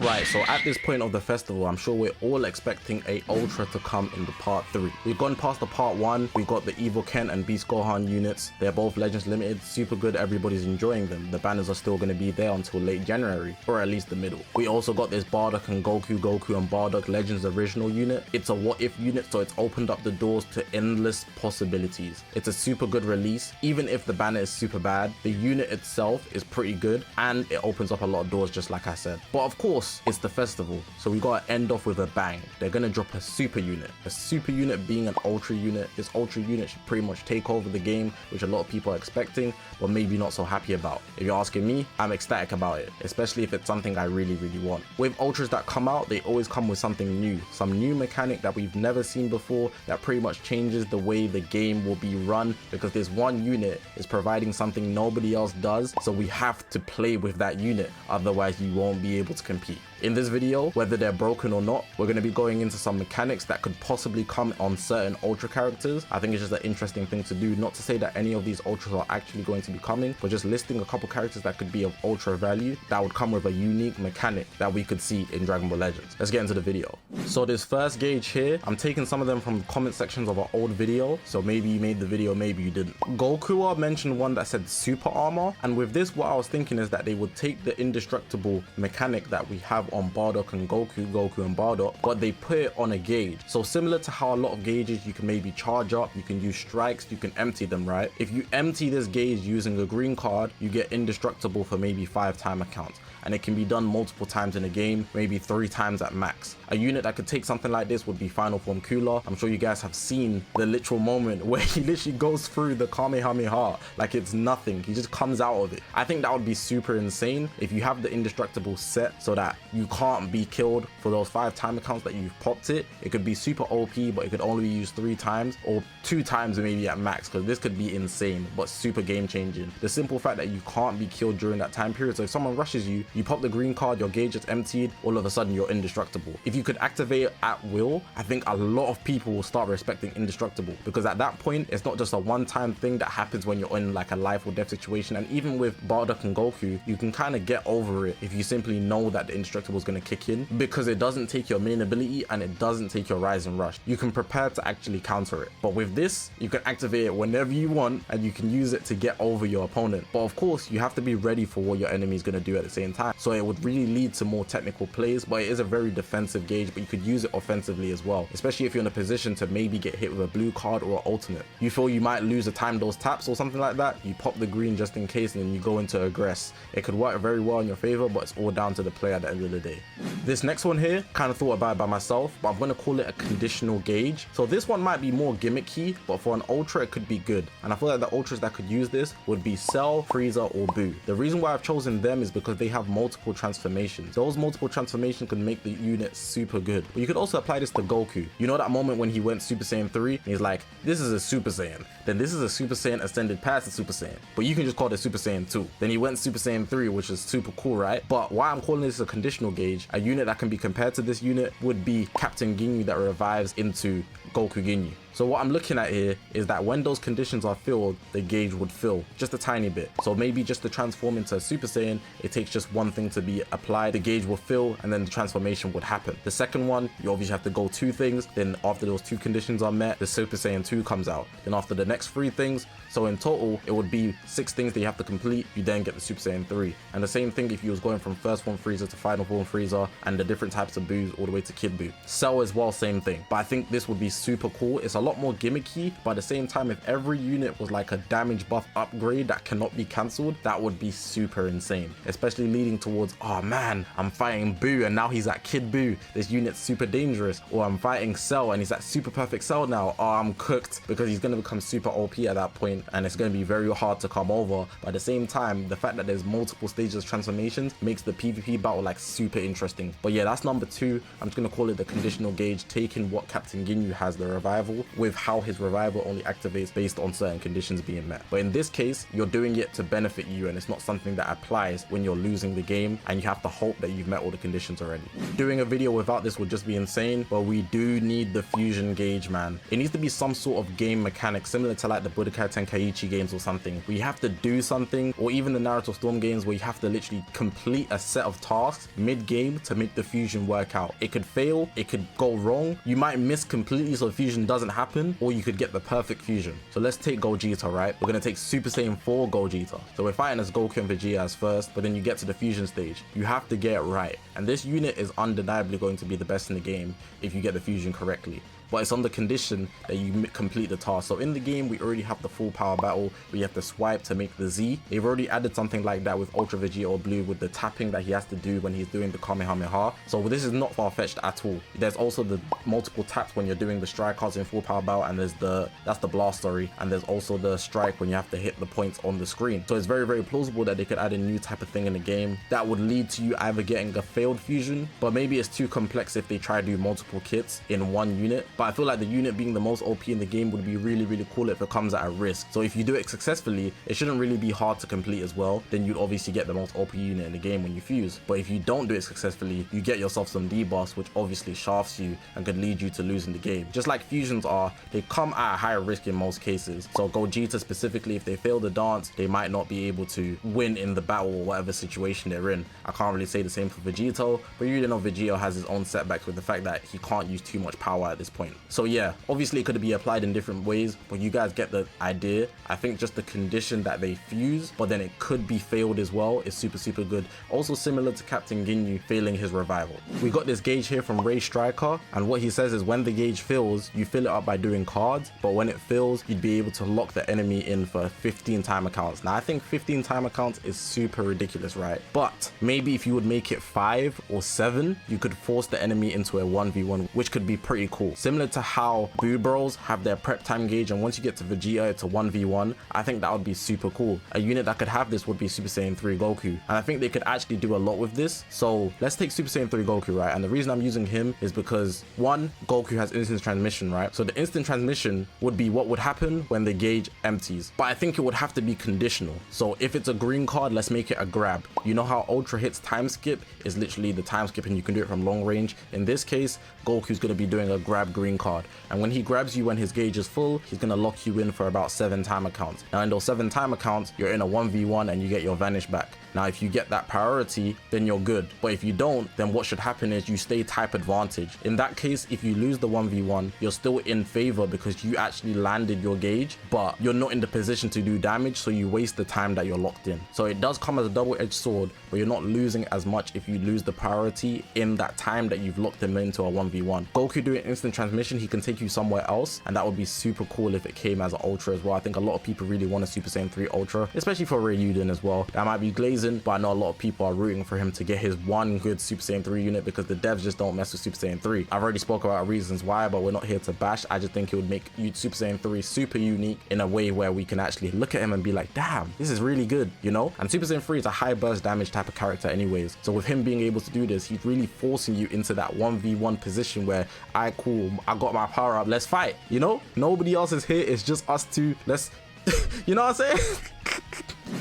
Right, so at this point of the festival, I'm sure we're all expecting a Ultra to come in the part 3. We've gone past the part 1, we got the Evil Ken and Beast Gohan units. They're both Legends Limited, super good, everybody's enjoying them. The banners are still going to be there until late January, or at least the middle. We also got this Bardock and Goku and Bardock Legends original unit. It's a what if unit, so it's opened up the doors to endless possibilities. It's a super good release. Even if the banner is super bad, the unit itself is pretty good, and it opens up a lot of doors, just like I said. But of course, it's the festival, so we gotta end off with a bang. They're gonna drop a super unit. A super unit being an ultra unit. This ultra unit should pretty much take over the game, which a lot of people are expecting, but maybe not so happy about. If you're asking me, I'm ecstatic about it, especially if it's something I really want. With ultras that come out, they always come with something new, some new mechanic that we've never seen before, that pretty much changes the way the game will be run, because this one unit is providing something nobody else does, so we have to play with that unit, otherwise you won't be able to compete. In this video, whether they're broken or not, we're going to be going into some mechanics that could possibly come on certain ultra characters. I think it's just an interesting thing to do, not to say that any of these ultras are actually going to be coming, but just listing a couple characters that could be of ultra value that would come with a unique mechanic that we could see in Dragon Ball Legends. Let's get into the video. So this first gauge here, I'm taking some of them from comment sections of our old video, so maybe you made the video, maybe you didn't. Goku mentioned one that said super armor, and with this what I was thinking is that they would take the indestructible mechanic that we have on Bardock and Goku and Bardock, but they put it on a gauge. So similar to how a lot of gauges you can maybe charge up, you can use strikes, you can empty them, right? If you empty this gauge using a green card, you get indestructible for maybe 5 time accounts, and it can be done multiple times in a game, maybe 3 times at max. A unit that could take something like this would be Final Form Cooler. I'm sure you guys have seen the literal moment where he literally goes through the Kamehameha like it's nothing. He just comes out of it. I think that would be super insane if you have the indestructible set so that you can't be killed for those 5 time accounts that you've popped it. It could be super OP, but it could only be used 3 times or 2 times maybe at max, because this could be insane but super game changing. The simple fact that you can't be killed during that time period, so if someone rushes you, you pop the green card, your gauge is emptied, all of a sudden you're indestructible. If you could activate it at will, I think a lot of people will start respecting indestructible, because at that point it's not just a one-time thing that happens when you're in like a life or death situation. And even with Bardock and Goku, you can kind of get over it if you simply know that the indestructible is going to kick in, because it doesn't take your main ability and it doesn't take your rise and rush. You can prepare to actually counter it. But with this, you can activate it whenever you want and you can use it to get over your opponent. But of course, you have to be ready for what your enemy is going to do at the same time. So it would really lead to more technical plays, but it is a very defensive gauge, but you could use it offensively as well, especially if you're in a position to maybe get hit with a blue card or an ultimate. You feel you might lose a time those taps or something like that, you pop the green just in case and then you go into aggress. It could work very well in your favor, but it's all down to the player at the end of the day. This next one here, kind of thought about it by myself, but I'm going to call it a conditional gauge. So this one might be more gimmicky, but for an ultra it could be good, and I feel like the ultras that could use this would be Cell, Frieza or Boo. The reason why I've chosen them is because they have multiple transformations. Those multiple transformations can make the unit super good, but you could also apply this to Goku. You know that moment when he went Super Saiyan 3 and he's like, this is a Super Saiyan, then this is a Super Saiyan ascended past the Super Saiyan, but you can just call it Super Saiyan 2. Then he went Super Saiyan 3, which is super cool, right? But why I'm calling this a conditional gauge, a unit that can be compared to this unit would be Captain Ginyu that revives into Goku Ginyu. So what I'm looking at here is that when those conditions are filled, the gauge would fill just a tiny bit. So maybe just to transform into a Super Saiyan, it takes just one thing to be applied, the gauge will fill, and then the transformation would happen. The second one, you obviously have to go 2 things, then after those 2 conditions are met, the Super Saiyan 2 comes out. Then after the next 3 things, so in total, it would be 6 things that you have to complete, you then get the Super Saiyan 3. And the same thing if you was going from first form Frieza to final form Frieza, and the different types of Boos all the way to Kid Buu. Cell as well, same thing. But I think this would be super cool. It's a lot more gimmicky, but at the same time, if every unit was like a damage buff upgrade that cannot be cancelled, that would be super insane, especially leading towards, oh man, I'm fighting Boo and now he's at Kid Buu, this unit's super dangerous. Or I'm fighting Cell and he's at super perfect Cell now, oh I'm cooked, because he's going to become super OP at that point and it's going to be very hard to come over. But at the same time, the fact that there's multiple stages of transformations makes the PvP battle like super interesting. But yeah, that's number 2. I'm just going to call it the conditional gauge, taking what Captain Ginyu has, the revival. with how his revival only activates based on certain conditions being met. But in this case, you're doing it to benefit you, and it's not something that applies when you're losing the game and you have to hope that you've met all the conditions already. Doing a video without this would just be insane, but we do need the fusion gauge, man. It needs to be some sort of game mechanic similar to like the Budokai Tenkaichi games or something, where you have to do something, or even the Naruto Storm games where you have to literally complete a set of tasks mid-game to make the fusion work out. It could fail, it could go wrong, you might miss completely so fusion doesn't happen, or you could get the perfect fusion. So let's take Gogeta, right? We're gonna take Super Saiyan 4 Gogeta. So we're fighting as Goku and Vegeta as first, but then you get to the fusion stage. You have to get it right. And this unit is undeniably going to be the best in the game if you get the fusion correctly. But it's on the condition that you complete the task. So in the game, we already have the full power battle where you have to swipe to make the Z. They've already added something like that with Ultra Vegeta or Blue with the tapping that he has to do when he's doing the Kamehameha. So this is not far-fetched at all. There's also the multiple taps when you're doing the strike cards in full power battle, and that's the blast, sorry. And there's also the strike when you have to hit the points on the screen. So it's very, very plausible that they could add a new type of thing in the game that would lead to you either getting a failed fusion, but maybe it's too complex if they try to do multiple kits in one unit. But I feel like the unit being the most OP in the game would be really, really cool if it comes at a risk. So if you do it successfully, it shouldn't really be hard to complete as well. Then you'd obviously get the most OP unit in the game when you fuse. But if you don't do it successfully, you get yourself some debuffs, which obviously shafts you and could lead you to losing the game. Just like fusions are, they come at a higher risk in most cases. So Gogeta specifically, if they fail the dance, they might not be able to win in the battle or whatever situation they're in. I can't really say the same for Vegito, but you know Vegito has his own setbacks with the fact that he can't use too much power at this point. So yeah, obviously it could be applied in different ways, but you guys get the idea. I think just the condition that they fuse, but then it could be failed as well, is super, super good. Also similar to Captain Ginyu failing his revival. We got this gauge here from Ray Striker, and what he says is when the gauge fills, you fill it up by doing cards, but when it fills, you'd be able to lock the enemy in for 15 timer counts. Now I think 15 timer counts is super ridiculous, right? But maybe if you would make it 5 or 7, you could force the enemy into a 1v1, which could be pretty cool. Similar to how Boo Bros have their prep time gauge, and once you get to Vegeta, it's a 1v1. I think that would be super cool. A unit that could have this would be Super Saiyan 3 Goku, and I think they could actually do a lot with this. So let's take Super Saiyan 3 Goku, right? And the reason I'm using him is because, one, Goku has instant transmission, right? So the instant transmission would be what would happen when the gauge empties, but I think it would have to be conditional. So if it's a green card, let's make it a grab. You know how Ultra Hits time skip is literally the time skip and you can do it from long range? In this case, Goku's going to be doing a grab green card, and when he grabs you when his gauge is full, he's going to lock you in for about 7 timer counts. Now in those 7 timer counts, you're in a 1v1 and you get your vanish back. Now if you get that priority, then you're good, but if you don't, then what should happen is you stay type advantage. In that case, if you lose the 1v1, you're still in favor because you actually landed your gauge, but you're not in the position to do damage, so you waste the time that you're locked in. So it does come as a double-edged sword, but you're not losing as much if you lose the priority in that time that you've locked him into a 1v1. Goku doing instant transmission, he can take you somewhere else, and that would be super cool if it came as an Ultra as well. I think a lot of people really want a Super Saiyan 3 Ultra, especially for Ryuden as well. That might be glazing, but I know a lot of people are rooting for him to get his one good Super Saiyan 3 unit because the devs just don't mess with Super Saiyan 3. I've already spoke about reasons why, but we're not here to bash. I just think it would make Super Saiyan 3 super unique in a way where we can actually look at him and be like, damn, this is really good, you know? And Super Saiyan 3 is a high burst damage type of character anyways. So with him being able to do this, he's really forcing you into that 1v1 position where, cool, I got my power up, let's fight, you know? Nobody else is here, it's just us two, let's, you know what I'm saying?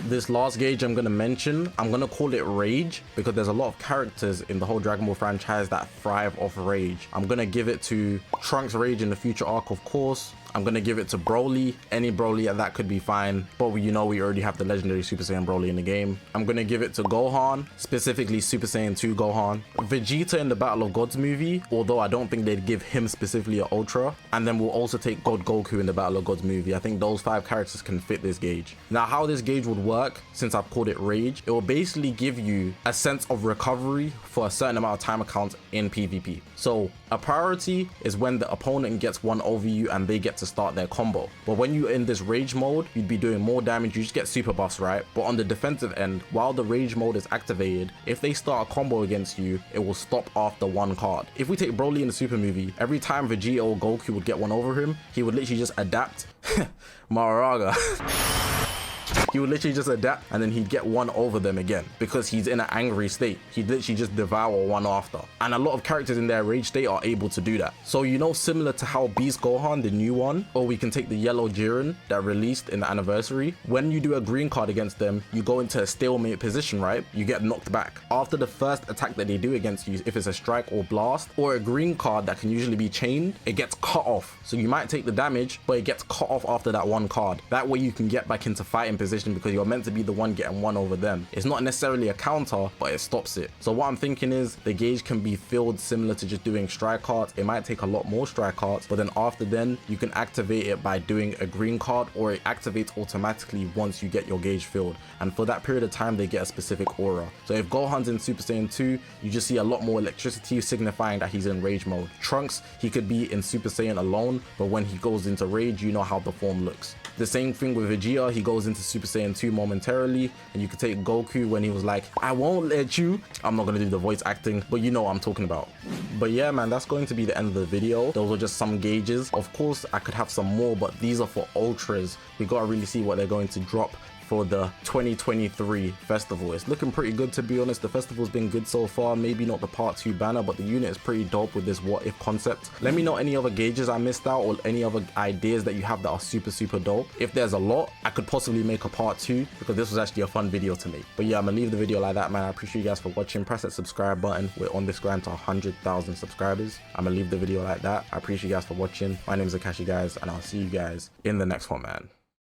This last gauge I'm going to mention, I'm going to call it Rage because there's a lot of characters in the whole Dragon Ball franchise that thrive off Rage. I'm going to give it to Trunks Rage in the future arc, of course. I'm going to give it to Broly. Any Broly that could be fine, but we already have the legendary Super Saiyan Broly in the game. I'm going to give it to Gohan, specifically Super Saiyan 2 Gohan. Vegeta in the Battle of Gods movie, although I don't think they'd give him specifically an Ultra. And then we'll also take God Goku in the Battle of Gods movie. I think those 5 characters can fit this gauge. Now, how this gauge would work, since I've called it Rage, it will basically give you a sense of recovery for a certain amount of timer counts in PvP. So a priority is when the opponent gets one over you and they get to start their combo. But when you're in this Rage mode, you'd be doing more damage, you just get super buffs, right? But on the defensive end, while the Rage mode is activated, if they start a combo against you, it will stop after 1 card. If we take Broly in the Super movie, every time Vegeta or Goku would get one over him, he would literally just adapt Maharaga. He would literally just adapt and then he'd get one over them again because he's in an angry state. He'd literally just devour one after. And a lot of characters in their rage state are able to do that. So, you know, similar to how Beast Gohan, the new one, or we can take the yellow Jiren that released in the anniversary. When you do a green card against them, you go into a stalemate position, right? You get knocked back. After the first attack that they do against you, if it's a strike or blast, or a green card that can usually be chained, it gets cut off. So you might take the damage, but it gets cut off after that one card. That way you can get back into fighting position because you're meant to be the one getting one over them. It's not necessarily a counter, but it stops it. So what I'm thinking is the gauge can be filled similar to just doing strike cards. It might take a lot more strike cards, but then after then you can activate it by doing a green card, or it activates automatically once you get your gauge filled. And for that period of time, they get a specific aura. So if Gohan's in Super Saiyan 2, you just see a lot more electricity signifying that he's in rage mode. Trunks, he could be in Super Saiyan alone, but when he goes into rage, you know how the form looks. The same thing with Vegeta, he goes into Super Saiyan 2 momentarily, and you could take Goku when he was like, I won't let you. I'm not gonna do the voice acting, but you know what I'm talking about. But yeah, man, that's going to be the end of the video. Those are just some gauges. Of course, I could have some more, but these are for ultras. We gotta really see what they're going to drop for the 2023 festival. It's looking pretty good, to be honest. The festival's been good so far. Maybe not the part 2 banner, but the unit is pretty dope with this what if concept. Let me know any other gauges I missed out or any other ideas that you have that are super dope. If there's a lot, I could possibly make a part 2 because this was actually a fun video to make. But yeah, I'm gonna leave the video like that, man. I appreciate you guys for watching. Press that subscribe button. We're on this grind to 100,000 subscribers. I'm gonna leave the video like that. I appreciate you guys for watching. My name is Zakashi, guys, and I'll see you guys in the next one, man.